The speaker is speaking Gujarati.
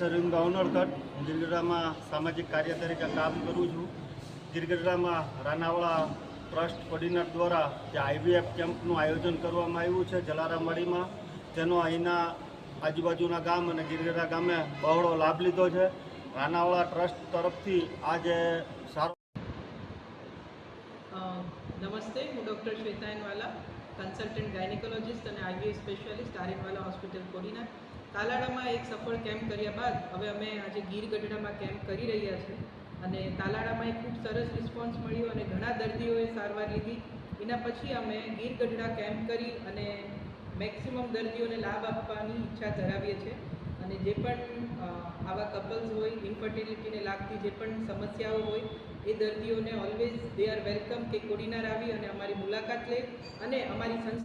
અરવિંદ ગાવનરગઢ ગીરગઢડામાં સામાજિક કાર્ય તરીકે કામ કરું છું। ગીરગઢડામાં રાનાવાળા ટ્રસ્ટ કોર્ડિનેટર દ્વારા જે IVF કેમ્પનું આયોજન કરવામાં આવ્યું છે જલારામવાડીમાં, જેનો અહીંના આજુબાજુના ગામ અને ગીરગઢડા ગામે બહોળો લાભ લીધો છે। રાનાવાળા ટ્રસ્ટ તરફથી આજે સારો નમસ્તે, હું ડૉક્ટર શ્વેતા એનવાલા, કન્સલ્ટન્ટ ગાયનેકોલોજીસ્ટ અને IVF સ્પેશિયાલિસ્ટ આર્યનવાલા હોસ્પિટલ કોડીના। તાલાળામાં એક સફળ કેમ્પ કર્યા બાદ હવે અમે આજે ગીરગઢડામાં કેમ્પ કરી રહ્યા છીએ અને તાલાળામાં એક ખૂબ સરસ રિસ્પોન્સ મળ્યો અને ઘણા દર્દીઓએ સારવાર લીધી। એના પછી અમે ગીરગઢડા કેમ્પ કરી અને મેક્સિમમ દર્દીઓને લાભ આપવાની ઈચ્છા ધરાવીએ છીએ અને જે પણ આવા કપલ્સ હોય, ઇન્ફર્ટિલિટીને લાગતી જે પણ સમસ્યાઓ હોય એ દર્દીઓને ઓલવેઝ દે આર વેલકમ કે કોડીનાર આવી અને અમારી મુલાકાત લે અને અમારી સંસ્થા